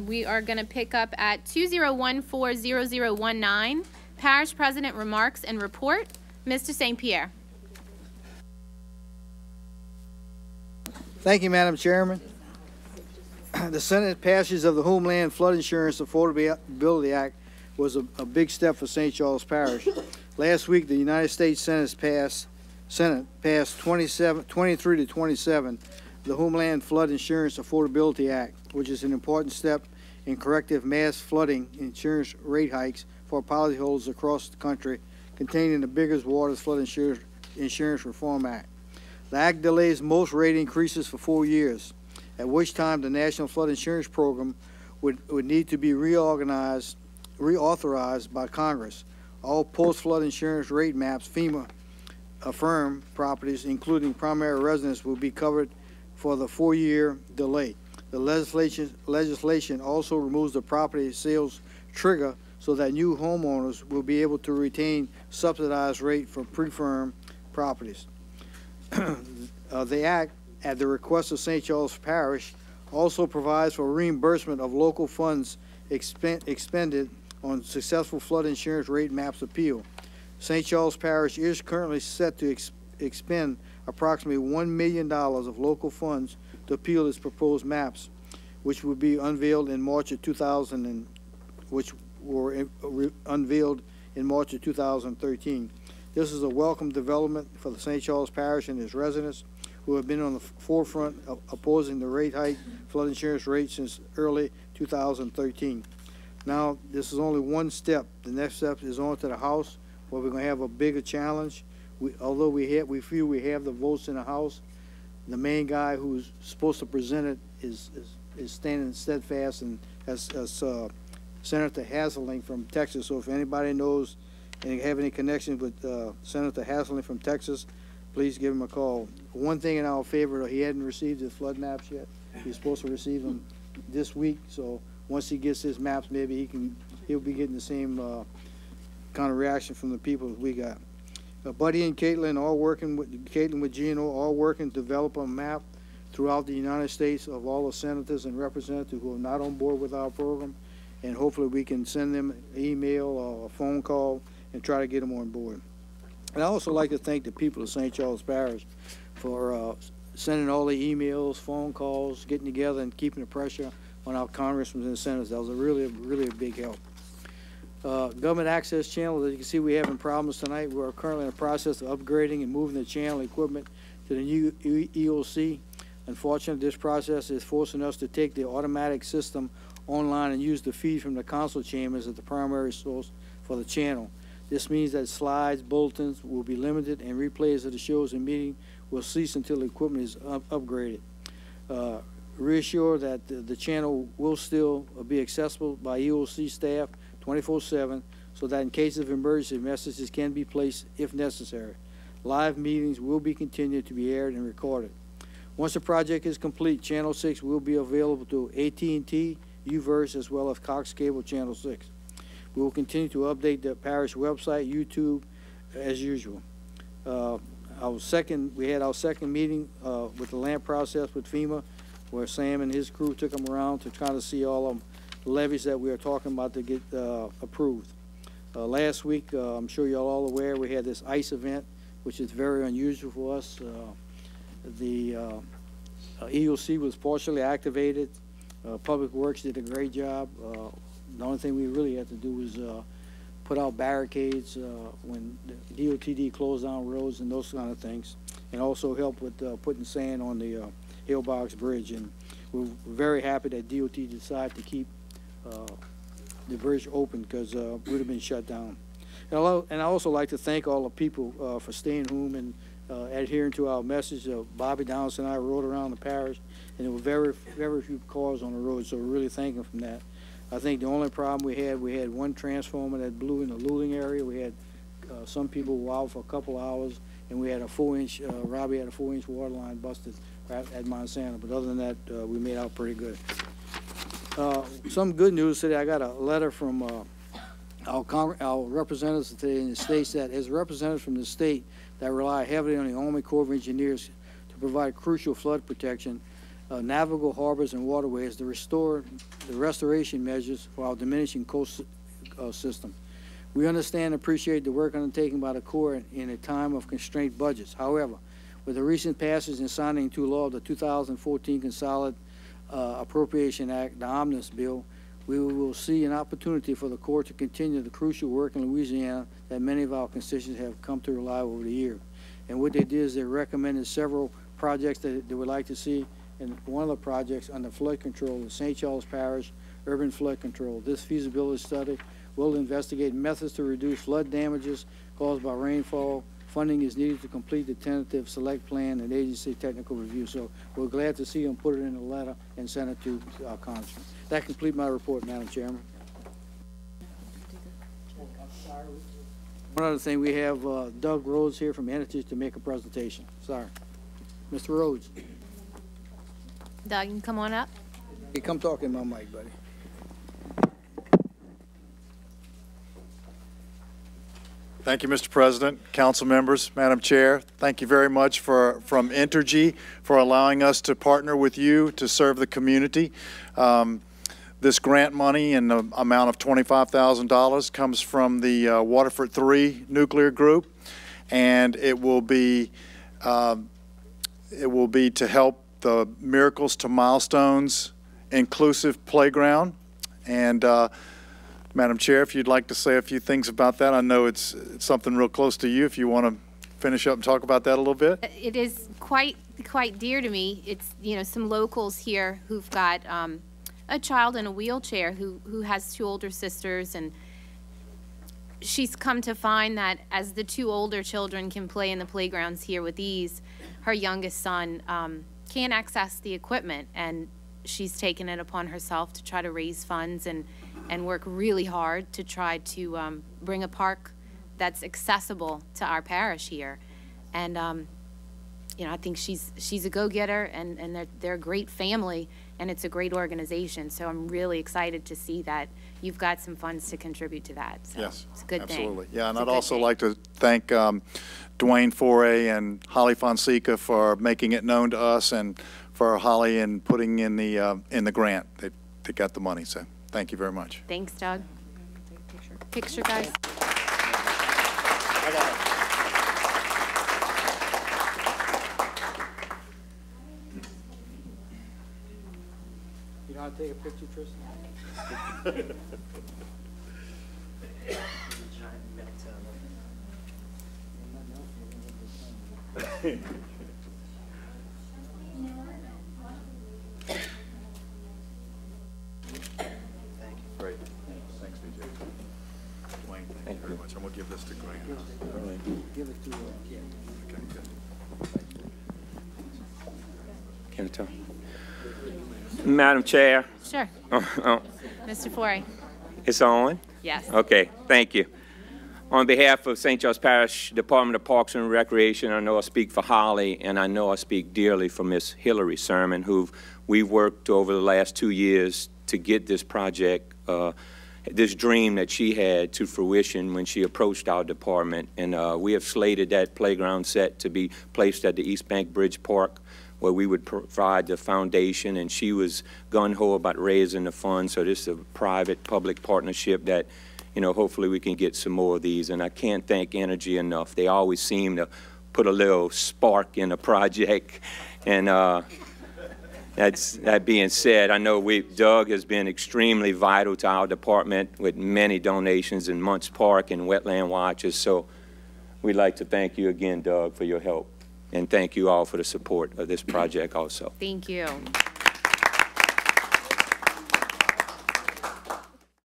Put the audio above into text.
We are going to pick up at 20140019. Parish President remarks and report. Mr. St. Pierre. Thank you, Madam Chairman. The Senate passage of the Homeland Flood Insurance Affordability Act was a big step for St. Charles Parish. Last week, the United States Senate passed 23 to 27 the Homeland Flood Insurance Affordability Act, which is an important step in corrective mass flooding insurance rate hikes for policyholders across the country, containing the biggest Waters Flood Insurance Reform Act. The act delays most rate increases for 4 years, at which time the National Flood Insurance Program would need to be reauthorized by Congress. All post-flood insurance rate maps FEMA affirmed properties, including primary residence, will be covered for the 4-year delay. The legislation also removes the property sales trigger so that new homeowners will be able to retain subsidized rate for pre-firm properties. The Act, at the request of St. Charles Parish, also provides for reimbursement of local funds expended on successful flood insurance rate maps appeal. St. Charles Parish is currently set to expend approximately $1 million of local funds to appeal its proposed maps, which will be unveiled in March of 2013. This is a welcome development for the St. Charles Parish and its residents, who have been on the forefront of opposing the rate hike flood insurance rate since early 2013. Now, this is only one step. The next step is on to the House, where we're going to have a bigger challenge. Although we feel we have the votes in the House, the main guy who's supposed to present it is standing steadfast, and as Senator Hasselink from Texas. So if anybody knows and have any connections with Senator Hasselink from Texas, please give him a call. One thing in our favor, he hadn't received his flood maps yet. He's supposed to receive them this week, so once he gets his maps, maybe he'll be getting the same kind of reaction from the people that we got. Buddy and Caitlin with Gino, all working to develop a map throughout the United States of all the senators and representatives who are not on board with our program, and hopefully we can send them an email or a phone call and try to get them on board. And I also like to thank the people of St. Charles Parish for sending all the emails, phone calls, getting together and keeping the pressure on our congressmen and senators. That was really a big help. Government access channel, as you can see, we're having problems tonight. We're currently in the process of upgrading and moving the channel equipment to the new EOC. Unfortunately, this process is forcing us to take the automatic system online and use the feed from the council chambers as the primary source for the channel. This means that slides, bulletins will be limited, and replays of the shows and meetings will cease until the equipment is upgraded. Reassure that the channel will still be accessible by EOC staff 24/7, so that in case of emergency, messages can be placed if necessary. Live meetings will be continued to be aired and recorded. Once the project is complete, Channel 6 will be available to AT&T, UVerse, as well as Cox Cable Channel 6. We will continue to update the parish website, YouTube, as usual. We had our second meeting with the land process with FEMA, where Sam and his crew took them around to try to see all of the levies that we are talking about to get approved. Last week, I'm sure you're all aware, we had this ice event, which is very unusual for us. The EOC was partially activated. Public Works did a great job. The only thing we really had to do was put out barricades when the DOTD closed down roads and those kind of things, and also help with putting sand on the Hillbox Bridge. And we're very happy that DOT decided to keep the bridge open, because it would have been shut down. And I also like to thank all the people for staying home and adhering to our message. Bobby Downs and I rode around the parish, and there were very few cars on the road, so we're really thanking them for that. I think the only problem we had one transformer that blew in the Luling area. We had some people were out for a couple hours, and we had a 4-inch, Robbie had a 4-inch water line busted at Monsanto, but other than that, we made out pretty good. Some good news today. I got a letter from our representatives today in the states that, as representatives from the state that rely heavily on the Army Corps of Engineers to provide crucial flood protection, navigable harbors and waterways to restore the restoration measures for our diminishing coast system. We understand and appreciate the work undertaken by the Corps in a time of constrained budgets. However, with the recent passage and signing into law of the 2014 Consolidated Appropriation Act, the Omnibus Bill, we will see an opportunity for the Corps to continue the crucial work in Louisiana that many of our constituents have come to rely over the years. And what they did is they recommended several projects that they would like to see, and one of the projects under flood control is St. Charles Parish Urban Flood Control. This feasibility study will investigate methods to reduce flood damages caused by rainfall. Funding is needed to complete the tentative select plan and agency technical review. So we're glad to see them put it in a letter and send it to our congressman. That completes my report, Madam Chairman. One other thing, we have Doug Rhodes here from Entities to make a presentation. Sorry. Mr. Rhodes. Doug, you can come on up. Hey, come talk in my mic, buddy. Thank you, Mr. President, council members, Madam Chair. Thank you very much from Entergy for allowing us to partner with you to serve the community. This grant money in the amount of $25,000 comes from the Waterford 3 nuclear group, and it will be to help the Miracles to Milestones inclusive playground. And Madam Chair, if you'd like to say a few things about that, I know it's something real close to you. If you want to finish up and talk about that a little bit. It is quite dear to me. It's, you know, some locals here who've got a child in a wheelchair who has two older sisters, and she's come to find that as the two older children can play in the playgrounds here with ease, her youngest son can't access the equipment, and she's taken it upon herself to try to raise funds and work really hard to try to bring a park that's accessible to our parish here. And you know, I think she's a go-getter, and they're a great family, and it's a great organization. So I'm really excited to see that you've got some funds to contribute to that. So yes, it's a good absolutely. thing. Yeah, and I'd also like to thank Dwayne Foray and Holly Fonseca for making it known to us, and for Holly and putting in the grant. They got the money, so thank you very much. Thanks, Doug. Picture, guys. You know how to take a picture, Tristan? Great. Thanks, V.J. Dwayne, thank you very much. I'm going to give this to Grant. Give it to Okay, good. Can I tell? Madam Chair. Sure. Mr. Foray. It's on? Yes. Okay, thank you. On behalf of St. Charles Parish Department of Parks and Recreation, I know I speak for Holly, and I know I speak dearly for Miss Hillary Sermon, who we've worked over the last 2 years to get this project, this dream that she had, to fruition when she approached our department. And we have slated that playground set to be placed at the East Bank Bridge Park, where we would provide the foundation, and she was gung-ho about raising the funds. So this is a private-public partnership that, you know, hopefully we can get some more of these. And I can't thank Entergy enough. They always seem to put a little spark in a project. And that being said, I know Doug has been extremely vital to our department with many donations in Muntz Park and wetland watches. So we'd like to thank you again, Doug, for your help. And thank you all for the support of this project also. Thank you.